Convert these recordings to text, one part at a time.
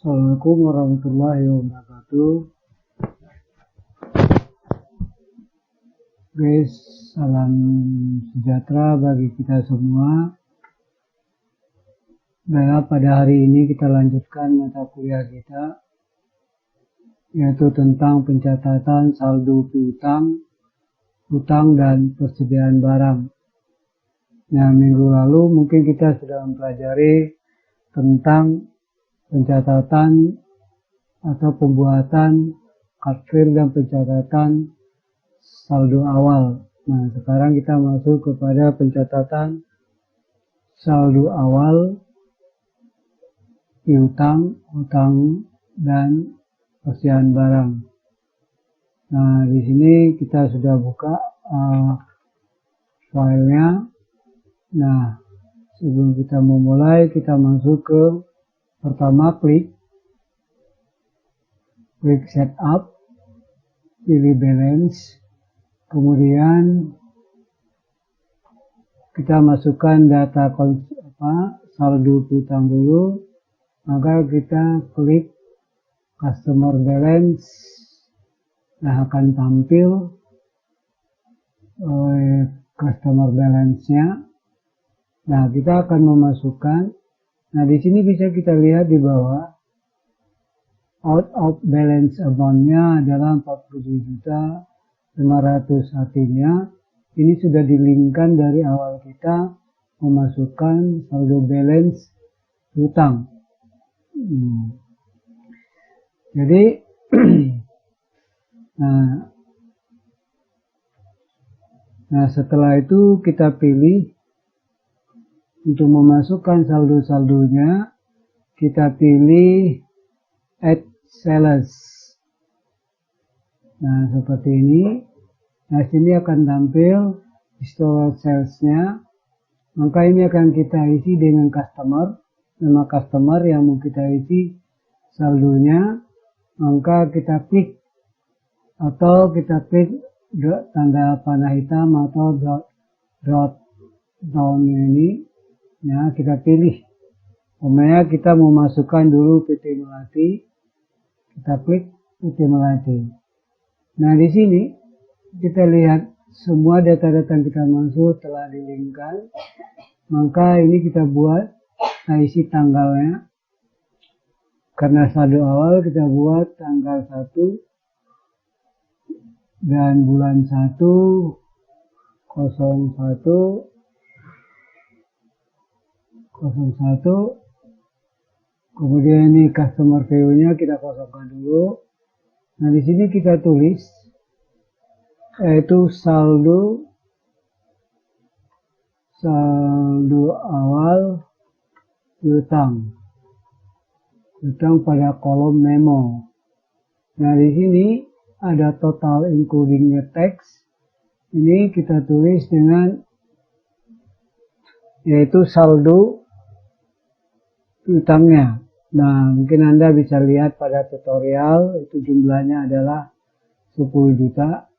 Assalamualaikum warahmatullahi wabarakatuh. Guys, salam sejahtera bagi kita semua. Baiklah, pada hari ini kita lanjutkan mata kuliah kita, yaitu tentang pencatatan saldo piutang, hutang dan persediaan barang. Nah, minggu lalu mungkin kita sudah mempelajari tentang pencatatan atau pembuatan kartfil dan pencatatan saldo awal. Nah, sekarang kita masuk kepada pencatatan saldo awal piutang, hutang dan persediaan barang. Nah, di sini kita sudah buka filenya. Nah, sebelum kita memulai, kita masuk ke pertama, klik setup, pilih balance, kemudian kita masukkan data saldo piutang dulu, maka kita klik customer balance. Nah, akan tampil customer balance-nya. Nah, kita akan memasukkan. Nah, di sini bisa kita lihat di bawah out of balance amount-nya adalah 47.500.000, artinya ini sudah dilingkan dari awal kita memasukkan saldo balance hutang. Jadi nah, setelah itu kita pilih untuk memasukkan saldo-saldonya, kita pilih add sales. Nah, seperti ini. Nah, sini akan tampil historical sales-nya. Maka ini akan kita isi dengan customer, nama customer yang mau kita isi saldonya. Maka kita klik atau kita klik tanda panah hitam atau drop down-nya ini. Nah, kita pilih. Umpamanya kita mau masukkan dulu PT Melati. Kita klik PT Melati. Nah, di sini kita lihat semua data-data yang kita masuk telah dilingkan. Maka ini kita buat, isi tanggalnya. Karena saldo awal kita buat tanggal 1 dan bulan 1 01, kemudian ini customer value-nya kita kosongkan dulu. Nah, di sini kita tulis yaitu saldo awal piutang pada kolom memo. Nah, di sini ada total including tax. Ini kita tulis dengan yaitu saldo piutangnya. Nah, mungkin Anda bisa lihat pada tutorial itu jumlahnya adalah 10 juta.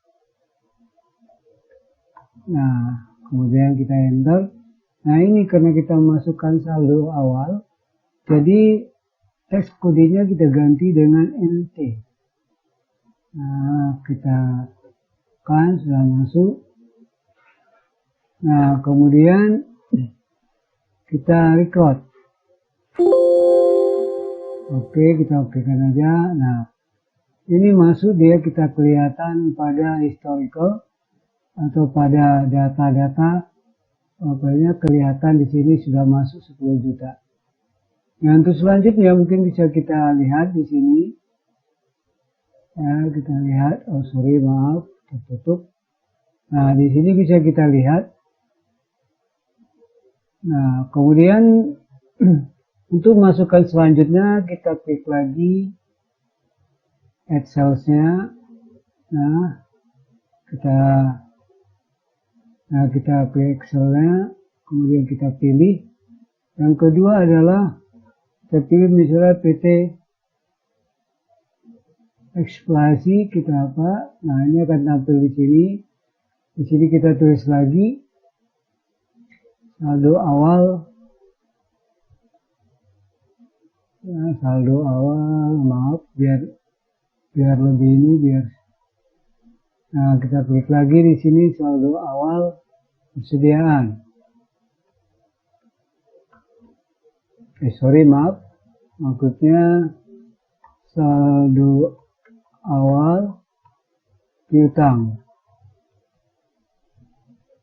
Nah, kemudian kita enter. Nah, ini karena kita masukkan saldo awal, jadi teks kodenya kita ganti dengan NT. Nah, kita kan sudah masuk. Nah, kemudian kita record. Oke, kita okekan aja. Nah, ini masuk, dia kita kelihatan pada historical atau pada data-data. Pokoknya kelihatan di sini sudah masuk 10 juta. Nah, untuk selanjutnya mungkin bisa kita lihat di sini. Ya, kita lihat. Oh, sorry, maaf, tertutup. Nah, di sini bisa kita lihat. Nah, kemudian untuk masukkan selanjutnya kita klik lagi add sales-nya. Nah, kita klik Excel-nya, kemudian kita pilih. Yang kedua adalah kita pilih misalnya PT Eksplasi, kita apa? Nah, ini akan tampil di sini. Di sini kita tulis lagi saldo awal Nah, saldo awal, maaf, biar lebih ini, nah kita klik lagi di sini saldo awal persediaan. Maaf, maksudnya saldo awal piutang.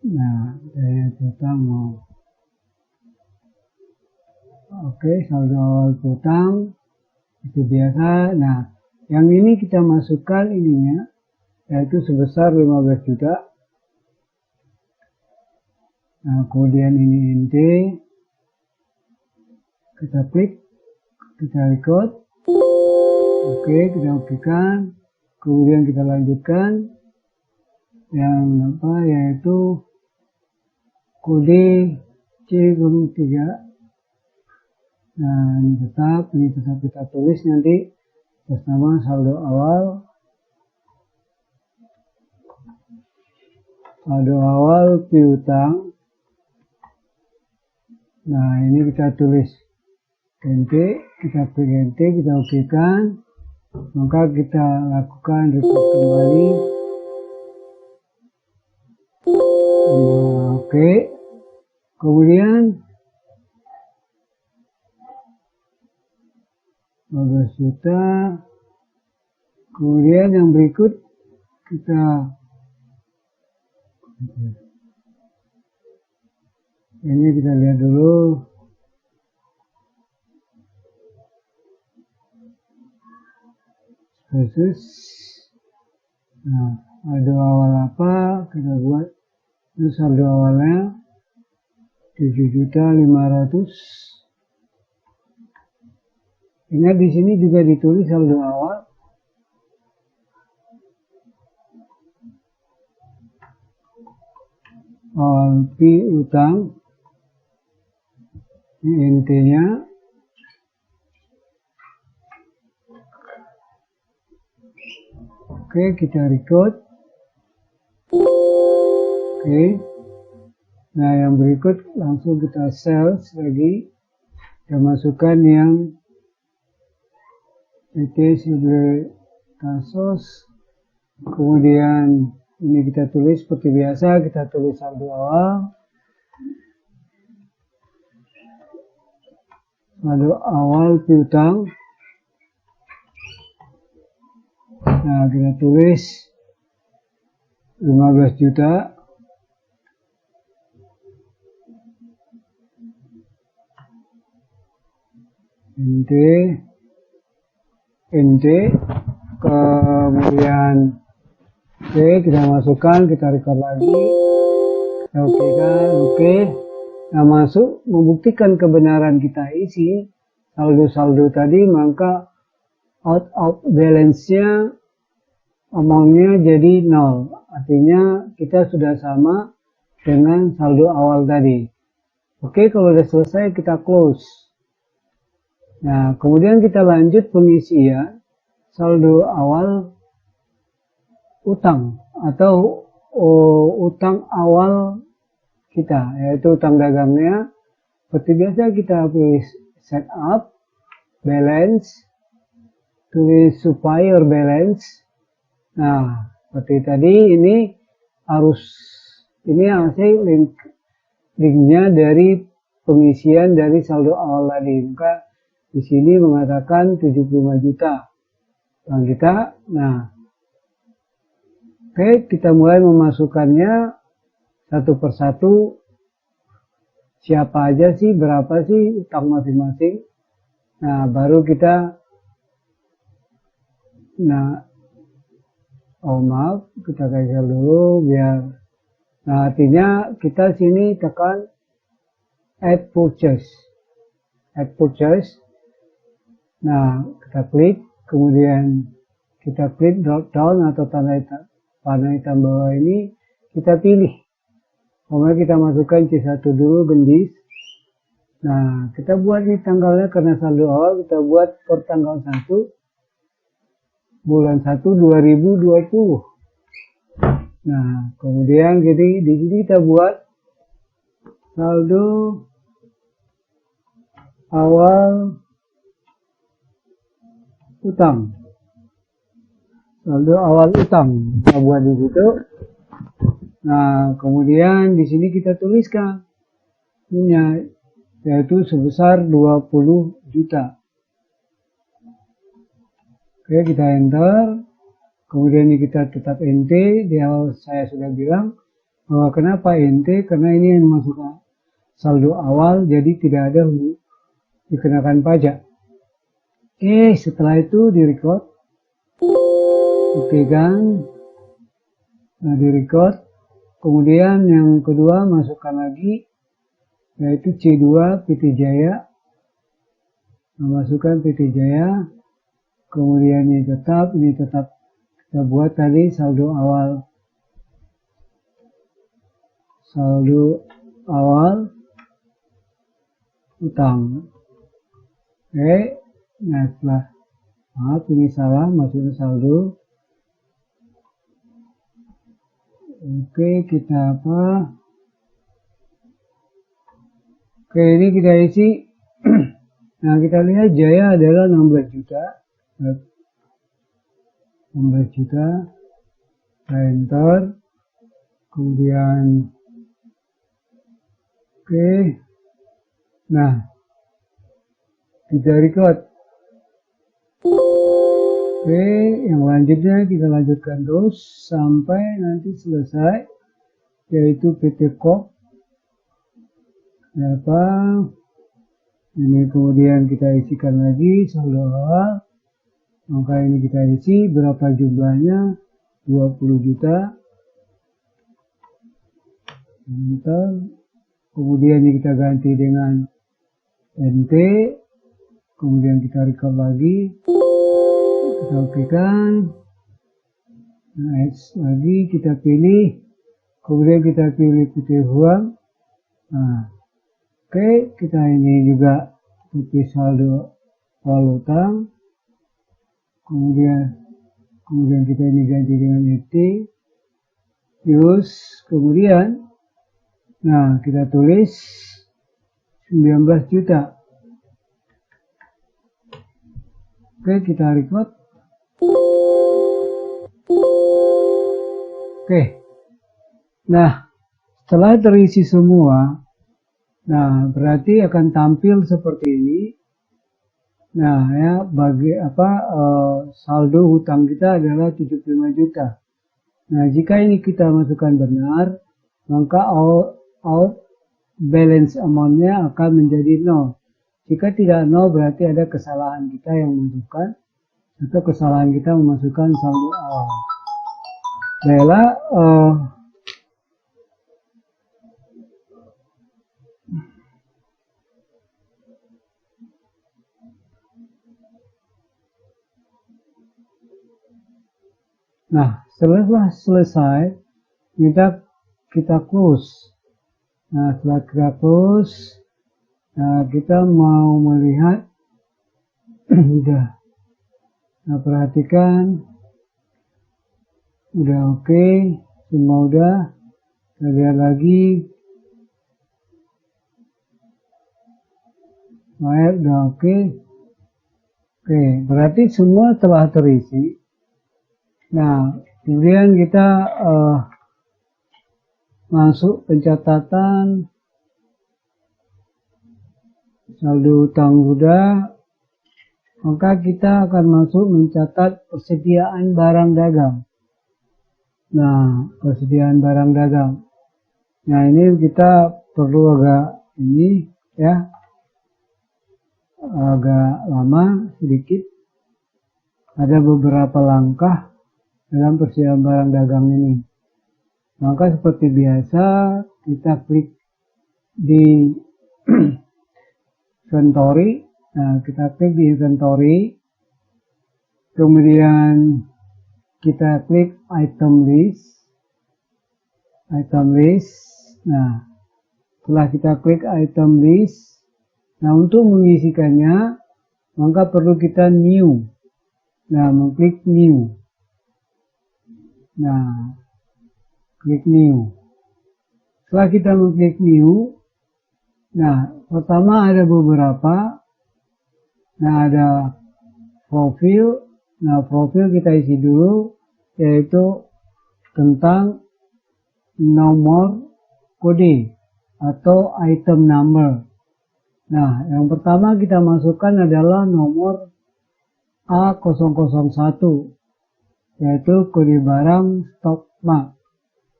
Nah, daya piutang mau. Oke, saldo awal piutang itu biasa. Nah, yang ini kita masukkan ininya, yaitu sebesar 15 juta. Nah, kemudian ini NT, kita klik, kita record. Oke, kita okekan. Kemudian kita lanjutkan yang yaitu kode C03. Nah, ini tetap kita tulis nanti atas nama saldo awal piutang. Nah, ini kita tulis NT, kita klik NT, kita okekan, maka kita lakukan report kembali. Oke, kemudian 15 juta. Kemudian yang berikut ini kita lihat dulu. Versus. Nah, saldo awal apa kita buat? Itu saldo awalnya 7.500.000. Ingat di sini juga ditulis saldo awal. Awal piutang. Ini intinya. Oke, kita record. Oke. Nah, yang berikut langsung kita sales lagi. Kita masukkan yang PT Kasos. Kemudian ini kita tulis seperti biasa, kita tulis saldo awal. Saldo awal piutang. Nah, kita tulis 15 juta. NT, kemudian oke, kita masukkan, kita record lagi, kita oke. Nah, masuk membuktikan kebenaran kita isi saldo-saldo tadi, maka out of balance-nya amount-nya jadi 0. Artinya kita sudah sama dengan saldo awal tadi. Oke, kalau sudah selesai kita close. Nah, kemudian kita lanjut pengisian saldo awal utang atau utang awal kita, yaitu utang dagangnya. Seperti biasa kita pilih set up, balance, tulis supplier balance. Nah, seperti tadi ini hasil linknya dari pengisian dari saldo awal tadi. Maka di sini mengatakan 75 juta uang kita. Nah, oke, kita mulai memasukkannya satu persatu. Siapa aja sih, berapa sih utang masing-masing. Nah, baru kita maaf, kita cancel dulu biar. Nah, artinya kita sini tekan add purchase. Nah, kita klik, kemudian kita klik drop down atau panah hitam bawah ini, kita pilih. Kemudian kita masukkan C1 dulu, gendis. Nah, kita buat nih tanggalnya karena saldo awal, kita buat per tanggal 1 bulan 1 2020. Nah, kemudian jadi di sini kita buat saldo awal utang. Saldo awal utang kita buat di situ. Nah, kemudian di sini kita tuliskan punya, yaitu sebesar 20 juta. Oke, kita enter. Kemudian ini kita tetap NT. Di awal saya sudah bilang bahwa kenapa NT, karena ini yang masukkan saldo awal, jadi tidak ada dikenakan pajak. Oke, setelah itu di record. Oke kan, nah di record. Kemudian yang kedua masukkan lagi, yaitu C2 PT Jaya. Nah, masukkan PT Jaya. Kemudian ini tetap kita buat tadi saldo awal utang. Oke, nah setelah maaf ini salah, masukkan saldo. Oke, kita apa? Oke, ini kita isi. Nah, kita lihat Jaya adalah 16 juta. 16 juta. Kita enter. Kemudian oke. Nah, kita record. Oke, yang lanjutnya kita lanjutkan terus sampai nanti selesai, yaitu PT Kok. Apa? Ini kemudian kita isikan lagi saldo awal. Maka ini kita isi berapa jumlahnya, 20 juta. Enter. Kemudian ini kita ganti dengan NT. Kemudian kita record lagi. Kita okekan. Next lagi kita pilih. Kemudian kita pilih PT Huang. Nah, oke, kita ini juga pilih saldo awal utang. Kemudian kita ini ganti dengan FT. Terus kemudian, nah kita tulis 19 juta. Oke, kita record. Oke. Nah, setelah terisi semua, nah berarti akan tampil seperti ini. Nah, ya bagi saldo hutang kita adalah 75 juta. Nah, jika ini kita masukkan benar, maka out balance amount-nya akan menjadi 0. Jika tidak 0 berarti ada kesalahan kita yang memasukkan, atau kesalahan kita memasukkan saldo awal. Baiklah, nah setelah selesai kita close. Nah setelah kita close, nah kita mau melihat udah. Nah perhatikan udah oke, semua udah. Kita lihat lagi. Baik, udah oke. Oke, berarti semua telah terisi. Nah, kemudian kita masuk pencatatan saldo utang sudah, maka kita akan masuk mencatat persediaan barang dagang. Nah, persediaan barang dagang. Nah, ini kita perlu agak ini ya, agak lama sedikit. Ada beberapa langkah dalam persediaan barang dagang ini. Maka seperti biasa kita klik di inventory. Nah, kita klik di inventory. Kemudian kita klik item list. Item list. Nah, setelah kita klik item list, nah untuk mengisikannya maka perlu kita new. Nah, mengklik new. Nah, klik new. Setelah kita mengklik new, nah pertama ada beberapa. Nah, ada profil. Nah, profil kita isi dulu, yaitu tentang nomor kode atau item number. Nah, yang pertama kita masukkan adalah nomor A001, yaitu kode barang stock mark.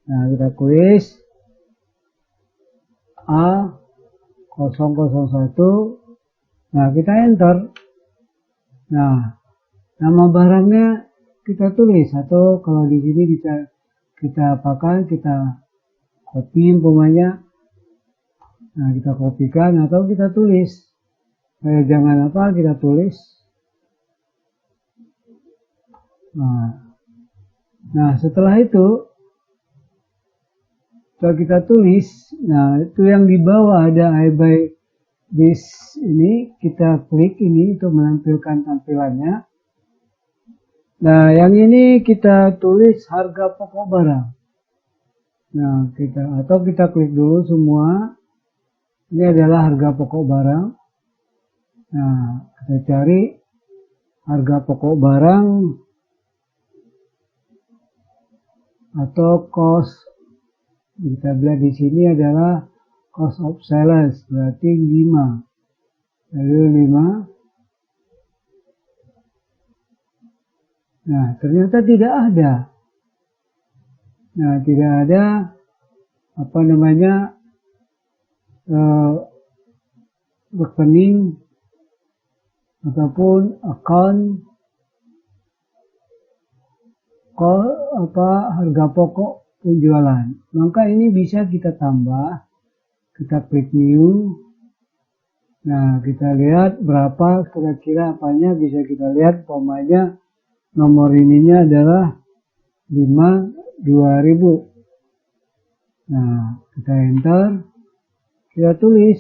Nah, kita tulis A001. Nah, kita enter. Nah, nama barangnya kita tulis, atau kalau di sini bisa kita apakan, kita copy umpamanya. Nah, kita kopikan atau kita tulis. Jangan apa, kita tulis. Nah, setelah itu setelah kita tulis, nah itu yang di bawah ada I buy this ini, kita klik ini untuk menampilkan tampilannya. Nah, yang ini kita tulis harga pokok barang. Nah, kita klik dulu semua. Ini adalah harga pokok barang. Nah, kita cari harga pokok barang atau cost. Kita lihat di sini adalah cost of sales, berarti 5. Lalu 5. Nah, ternyata tidak ada. Nah, tidak ada rekening ataupun account harga pokok penjualan. Maka ini bisa kita tambah. Kita klik new. Nah, kita lihat berapa kira-kira apanya, bisa kita lihat umpamanya nomor ininya adalah 5.2000. Nah, kita enter. Kita tulis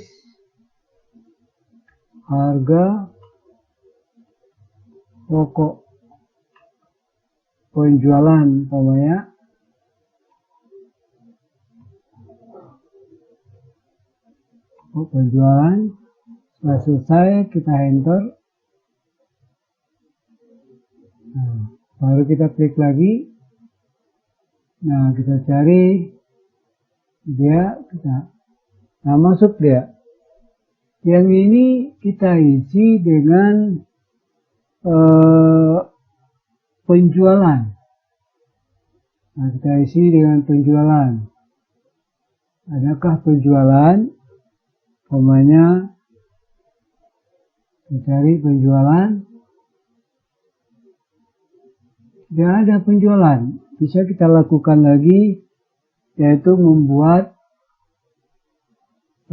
harga pokok penjualan umpamanya penjualan. Setelah selesai kita enter. Nah, baru kita klik lagi. Nah, kita cari dia, nah masuk dia. Yang ini kita isi dengan penjualan. Nah, kita isi dengan penjualan. Adakah penjualan? Umpamanya mencari penjualan. Tidak ada penjualan. Bisa kita lakukan lagi, yaitu membuat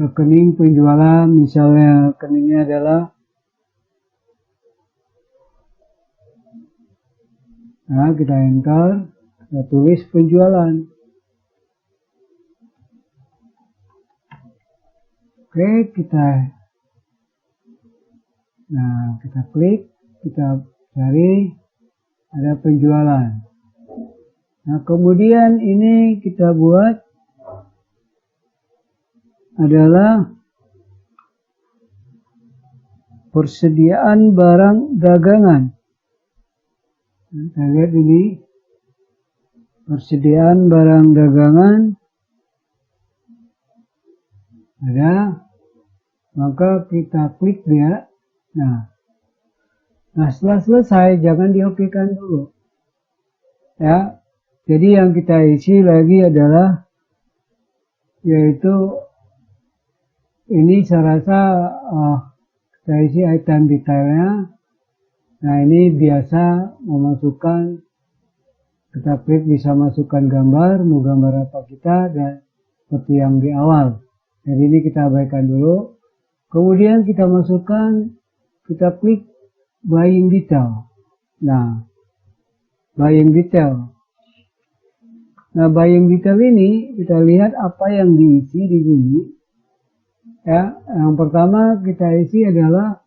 rekening penjualan. Misalnya rekeningnya adalah, nah kita enter, kita tulis penjualan. Oke, kita klik, kita cari, ada penjualan. Nah, kemudian ini kita buat adalah persediaan barang dagangan. Kita lihat ini, persediaan barang dagangan ada. Maka kita klik dia. Nah, setelah selesai jangan diokekan dulu. Ya, jadi yang kita isi lagi adalah, yaitu ini saya rasa kita isi item detailnya. Nah, ini biasa memasukkan, kita klik bisa masukkan gambar, mau gambar apa kita, dan seperti yang di awal. Jadi ini kita abaikan dulu. Kemudian kita masukkan, kita klik buying detail. Nah, buying detail. Nah, buying detail ini kita lihat apa yang diisi di sini. Ya, yang pertama kita isi adalah,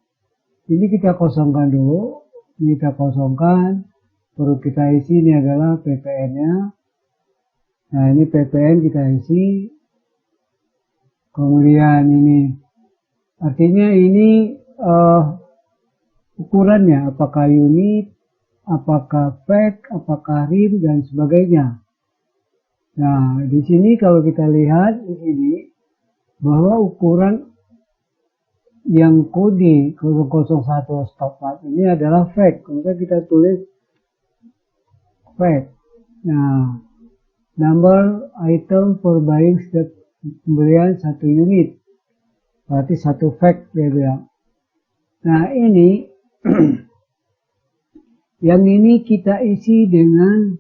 ini kita kosongkan dulu. Ini kita kosongkan. Baru kita isi ini adalah PPN-nya. Nah, ini PPN kita isi. Kemudian ini, artinya ini ukurannya, apakah unit, apakah fake, apakah rim, dan sebagainya. Nah, di sini kalau kita lihat di sini bahwa ukuran yang kode 001 stop loss ini adalah fake, maka kita tulis fake. Nah, number item for buying setiap pembelian 1 unit, berarti 1 fake dia bilang. Nah, ini yang ini kita isi dengan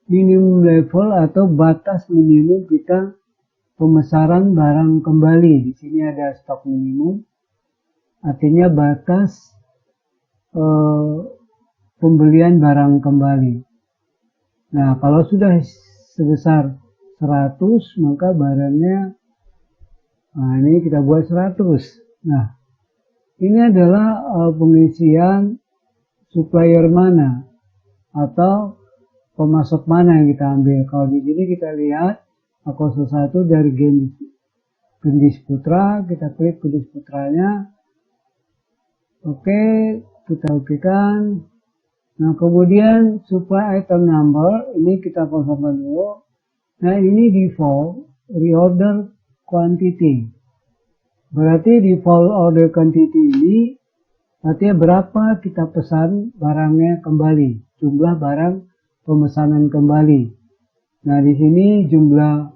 minimum level atau batas minimum kita pemesanan barang kembali. Di sini ada stok minimum, artinya batas pembelian barang kembali. Nah, kalau sudah sebesar 100, maka barangnya, nah ini kita buat 100. Nah, ini adalah pengisian supplier mana atau pemasok mana yang kita ambil. Kalau di sini kita lihat A01 dari Gendis Putra, kita klik Gendis Putranya. Oke, kita okekan. Nah, kemudian supply item number ini kita kosongkan dulu. Nah, ini default reorder quantity. Berarti default order quantity ini artinya berapa kita pesan barangnya kembali, jumlah barang pemesanan kembali. Nah, di sini jumlah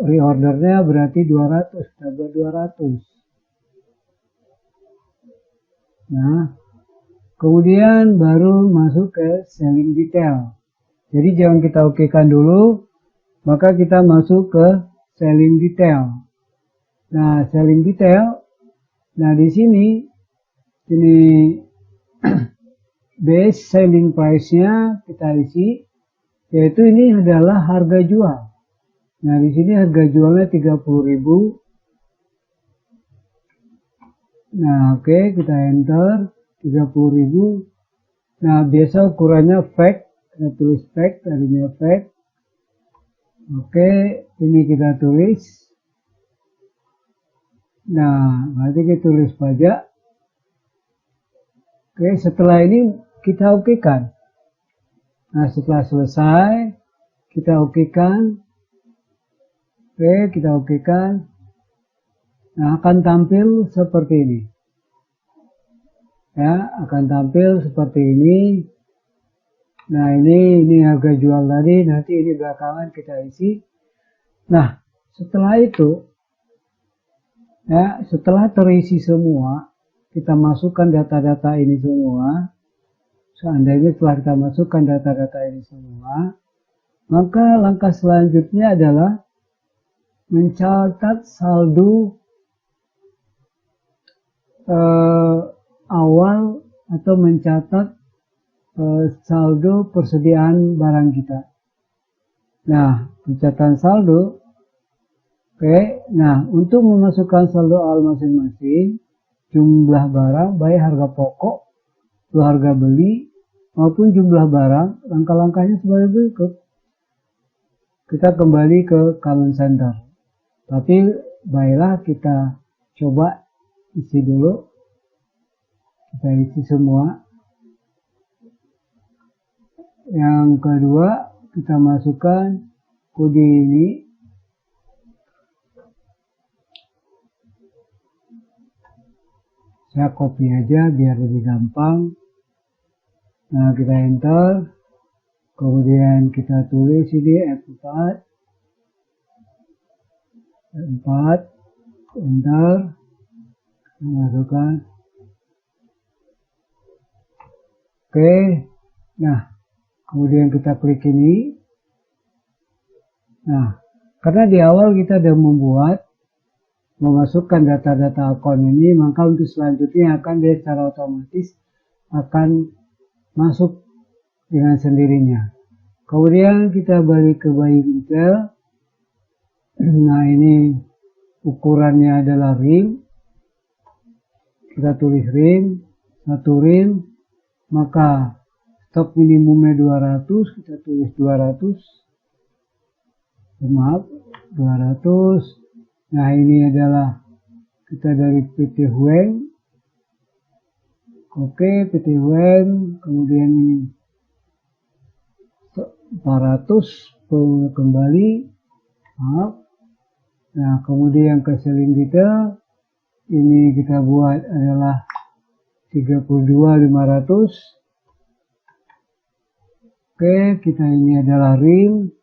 reordernya berarti 200, kita buat 200. Nah, kemudian baru masuk ke selling detail. Jadi jangan kita okekan dulu, maka kita masuk ke selling detail. Nah, selling detail. Nah, di sini base selling price-nya kita isi, yaitu ini adalah harga jual. Nah, di sini harga jualnya 30.000. Nah, oke, kita enter 30.000. Nah, biasa ukurannya fake, kita tulis fake, tadinya fake. Oke, ini kita tulis. Nah, berarti kita tulis pajak. Oke, setelah ini kita okekan. Nah, setelah selesai, kita okekan. Oke, kita okekan. Nah, akan tampil seperti ini. Ya, akan tampil seperti ini. Nah, ini harga jual tadi, nanti ini belakangan kita isi. Nah, setelah itu, ya, setelah terisi semua, kita masukkan data-data ini semua. Seandainya setelah kita masukkan data-data ini semua, maka langkah selanjutnya adalah mencatat saldo awal atau mencatat saldo persediaan barang kita. Nah, pencatatan saldo. Oke, nah untuk memasukkan saldo awal masing-masing, jumlah barang, baik harga pokok, harga beli, maupun jumlah barang, langkah-langkahnya sebagai berikut. Kita kembali ke command center. Tapi baiklah kita coba isi dulu. Kita isi semua. Yang kedua, kita masukkan kode ini. Saya copy aja biar lebih gampang. Nah, kita enter. Kemudian kita tulis ini F4. Enter. Masukkan. Oke. Nah, kemudian kita klik ini. Nah, karena di awal kita sudah memasukkan data-data akun ini, maka untuk selanjutnya akan dia secara otomatis akan masuk dengan sendirinya. Kemudian kita balik ke buying detail. Nah, ini ukurannya adalah rim. Kita tulis rim, 1 rim, maka stok minimumnya 200, kita tulis 200. Maaf, 200. Nah, ini adalah kita dari PT Hueng. Oke, PT WEN, kemudian ini 400 kembali. Maaf. Nah, kemudian ke selling detail, ini kita buat adalah 32.500. Oke, kita ini adalah rim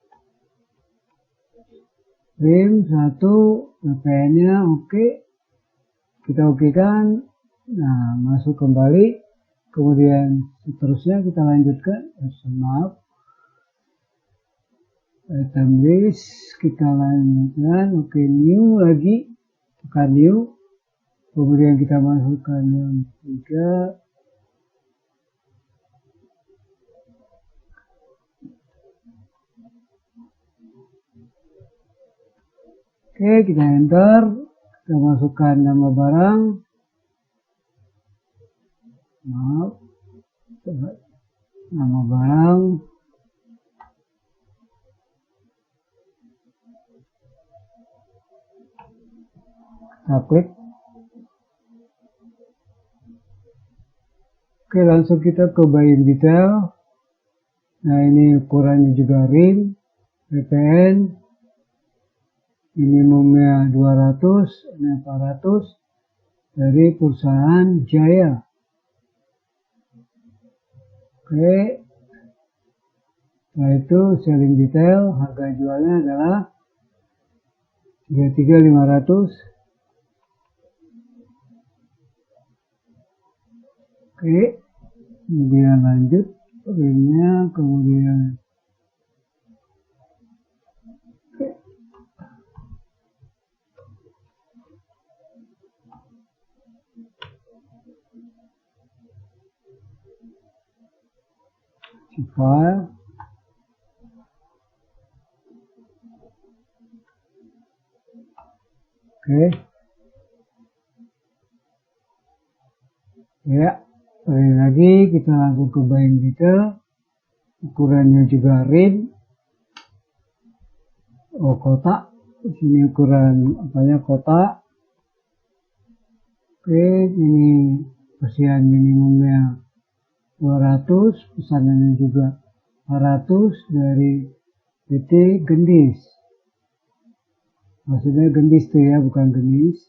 1, PPN-nya oke. Kita okekan. Nah, masuk kembali. Kemudian seterusnya kita lanjutkan. Maaf. Item list kita lanjutkan. Oke, new lagi. Tekan new. Kemudian kita masukkan yang 3. Oke, kita enter. Kita masukkan nama barang. Maaf. Nama barang. Kita klik. Oke, langsung kita ke buying detail. Nah, ini ukurannya juga rim, PPN. Minimumnya 200, ini 400 dari perusahaan Jaya. Oke. Nah, itu selling detail, harga jualnya adalah 33.500. Oke. Kemudian lanjut rimnya, kemudian file. Oke. Ya, sekali lagi kita langsung ke buying detail. Ukurannya juga rim. Oh, kotak. Di sini ukuran apanya kotak. Oke, ini persian minimumnya 200, pesanannya juga 400 dari PT Gendis. Maksudnya Gendis tuh ya, bukan Gendis.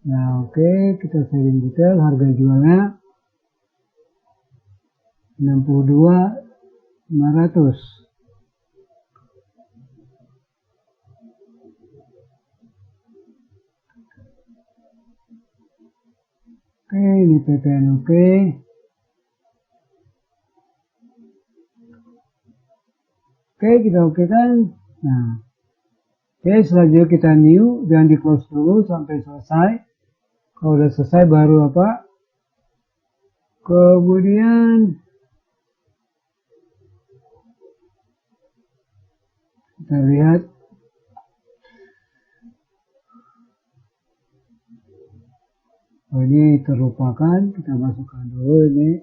Nah, oke, kita selling detail, harga jualnya 62.500. Oke, ini PPN oke. Oke, kita oke kan. Nah, oke, selanjutnya kita new, jangan di close dulu sampai selesai. Kalau udah selesai baru apa? Kemudian kita lihat. Oh, ini terlupakan, kita masukkan dulu ini.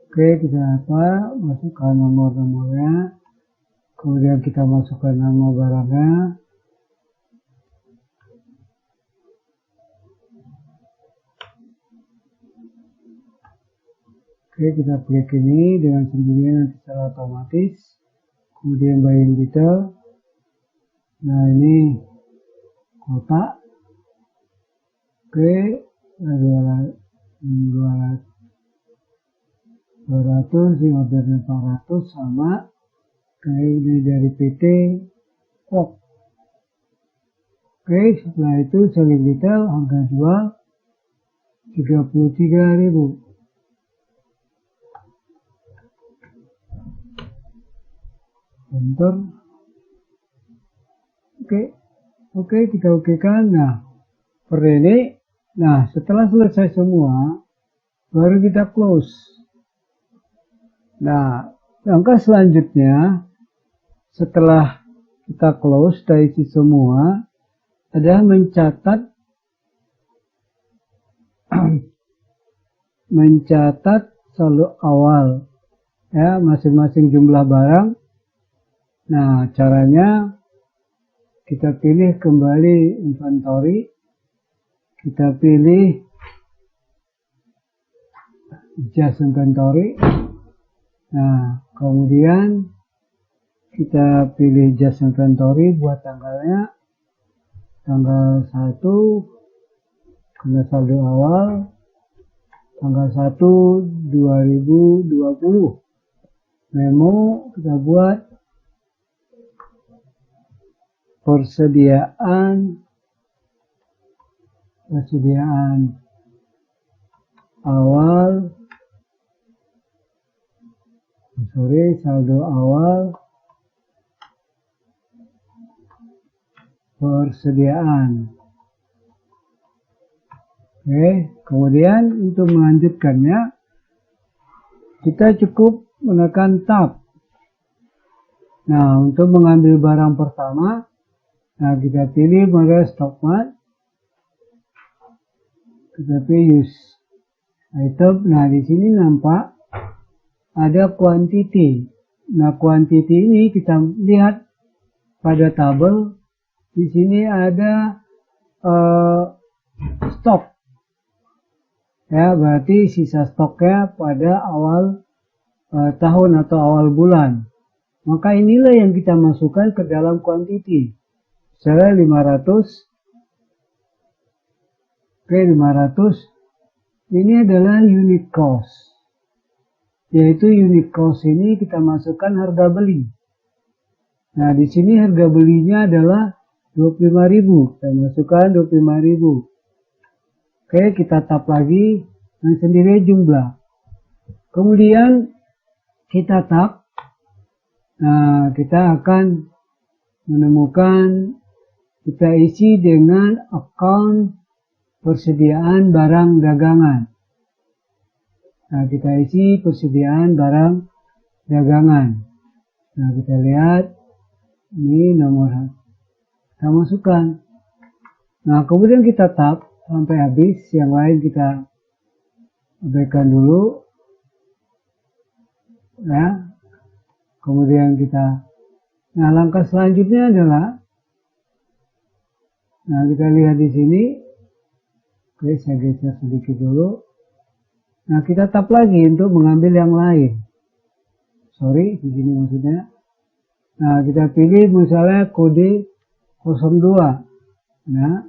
Oke, kita masukkan nomor-nomornya. Kemudian kita masukkan nama barangnya. Oke, kita klik ini dengan sendirinya nanti secara otomatis. Kemudian buying detail. Nah, ini kotak. Oke, 200, ini ordernya 400 sama. Kayak ini dari PT Kok. Oke, setelah itu selling detail, harga jual 33.000. Enter. Oke, kita okekan. Nah, per ini. Nah, setelah selesai semua, baru kita close. Nah, langkah selanjutnya, setelah kita close, kita isi semua, adalah mencatat saldo awal ya masing-masing jumlah barang. Nah, caranya kita pilih kembali inventory, kita pilih just inventory. Nah, kemudian kita pilih just inventory buat tanggalnya tanggal 1 karena saldo awal tanggal 1 2020. Memo kita buat persediaan awal saldo awal persediaan. Oke, kemudian untuk melanjutkannya kita cukup menekan tab. Nah, untuk mengambil barang pertama, nah kita pilih mode stock mart, kita pilih use item. Nah, di sini nampak ada quantity. Nah, quantity ini kita lihat pada tabel. Di sini ada stok. Ya, berarti sisa stoknya pada awal tahun atau awal bulan. Maka inilah yang kita masukkan ke dalam quantity. Misalnya 500. Oke, 500. Ini adalah unit cost. Yaitu unit cost ini kita masukkan harga beli. Nah, di sini harga belinya adalah 25.000. Kita masukkan 25.000. Oke, kita tap lagi dan sendiri jumlah. Kemudian kita tap. Nah, kita akan menemukan, kita isi dengan account persediaan barang dagangan. Nah, kita isi persediaan barang dagangan. Nah, kita lihat ini nomor kita masukkan. Nah, kemudian kita tap sampai habis, yang lain kita abaikan dulu ya. Kemudian kita, nah langkah selanjutnya adalah, nah kita lihat di sini. Oke, saya geser sedikit dulu. Nah, kita tap lagi untuk mengambil yang lain. Sorry, di sini maksudnya. Nah, kita pilih misalnya kode 02. Nah,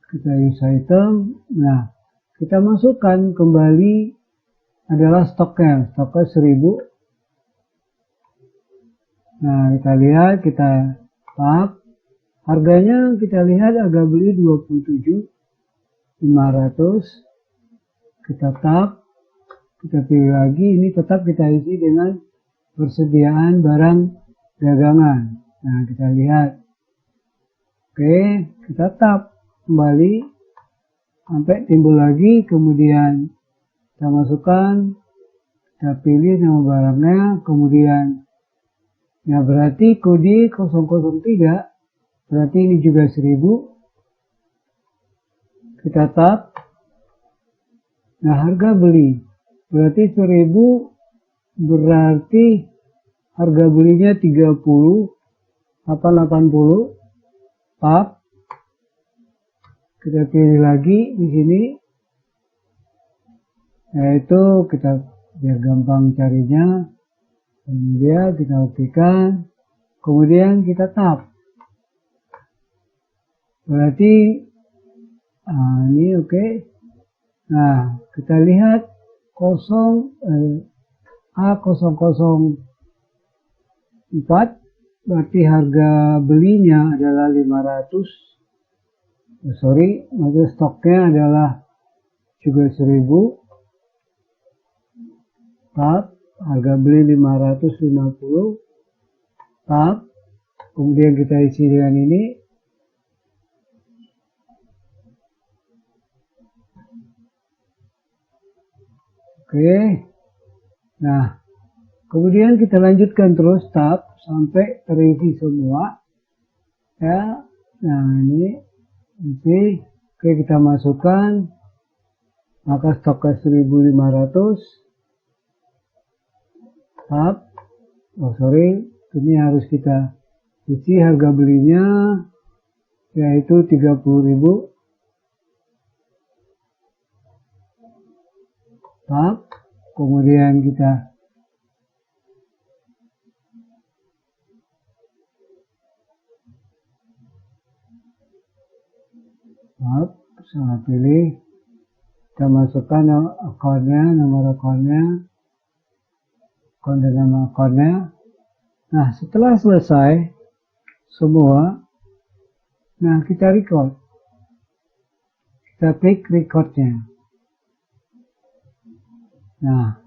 kita use item. Nah, kita masukkan kembali adalah stoknya 1000. Nah, kita lihat, kita tap. Harganya kita lihat harga beli 27.500. Kita tap. Kita pilih lagi, ini tetap kita isi dengan persediaan barang dagangan. Nah, kita lihat. Oke, kita tap kembali sampai timbul lagi, kemudian kita masukkan, kita pilih nama barangnya, kemudian ya berarti kode 003, berarti ini juga 1000. Kita tap. Nah, harga beli berarti 1000, berarti harga belinya 30.880. Tap. Kita pilih lagi di sini, yaitu kita biar gampang carinya. Kemudian kita okekan, kemudian kita tap. Berarti ini oke. Nah, kita lihat A004, berarti harga belinya adalah 500. Maksudnya stoknya adalah juga 1000. Tap, harga beli 550. Tap, kemudian kita isi dengan ini. Oke. Nah, kemudian kita lanjutkan terus tap sampai terisi semua. Ya. Nah, ini Oke, kita masukkan, maka stoknya 1.500. Ini harus kita isi harga belinya yaitu 30.000. Kemudian kita salah pilih, kita masukkan akunnya, nomor akunnya, akun dan nama akunnya. Nah, setelah selesai semua, nah kita record, kita klik recordnya. Nah,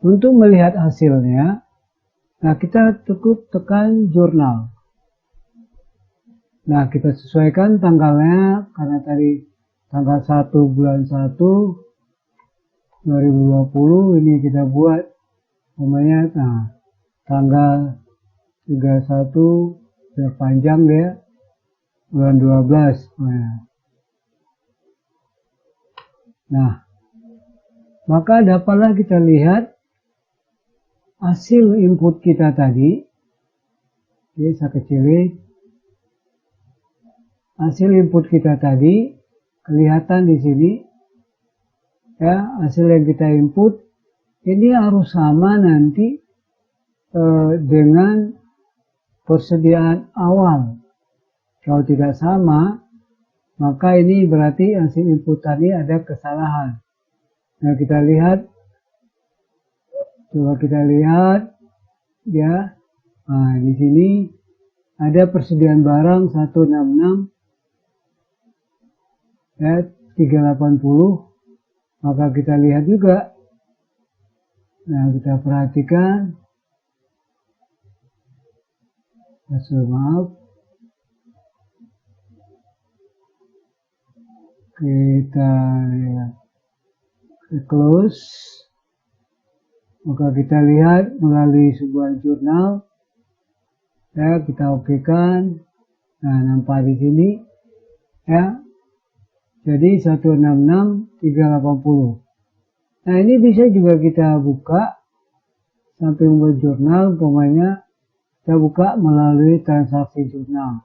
untuk melihat hasilnya, nah kita cukup tekan jurnal. Nah, kita sesuaikan tanggalnya, karena tadi tanggal 1 bulan 1 2020, ini kita buat namanya, nah, tanggal 31, biar panjang dia, bulan 12. Nah, maka dapatlah kita lihat hasil input kita tadi. Oke, saya kecilin. Hasil input kita tadi kelihatan di sini, ya, hasil yang kita input ini harus sama nanti dengan persediaan awal. Kalau tidak sama, maka ini berarti hasil input tadi ada kesalahan. Nah, kita lihat, coba kita lihat, ya, nah, di sini ada persediaan barang 166. Ya, 380, maka kita lihat juga. Nah, kita perhatikan, maaf, kita lihat, close, maka kita lihat melalui sebuah jurnal, ya, kita okekan. Nah, nampak di sini, ya. Jadi 166.380. Nah, ini bisa juga kita buka sampai membuat jurnal, umpamanya kita buka melalui transaksi jurnal.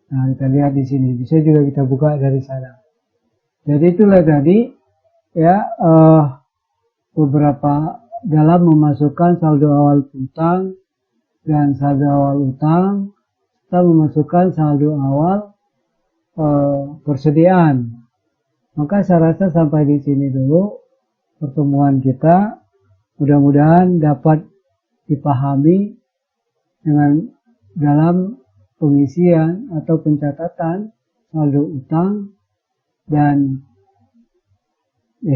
Nah, kita lihat di sini, bisa juga kita buka dari sana. Jadi itulah tadi, ya, beberapa dalam memasukkan saldo awal utang dan saldo awal utang, kita memasukkan saldo awal persediaan. Maka saya rasa sampai di sini dulu pertemuan kita. Mudah-mudahan dapat dipahami dengan dalam pengisian atau pencatatan saldo utang dan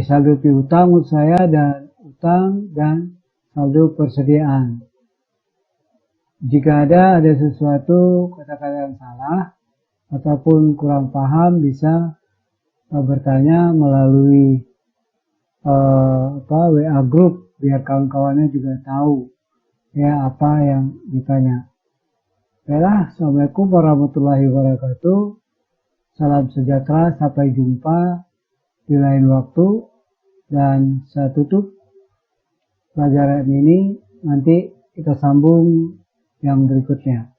saldo piutang menurut saya, dan utang dan saldo persediaan. Jika ada sesuatu kata-kata yang salah ataupun kurang paham, bisa bertanya melalui WA group, biar kawan-kawannya juga tahu, ya, apa yang ditanya. Baiklah, assalamualaikum warahmatullahi wabarakatuh. Salam sejahtera, sampai jumpa di lain waktu. Dan saya tutup pelajaran ini, nanti kita sambung yang berikutnya.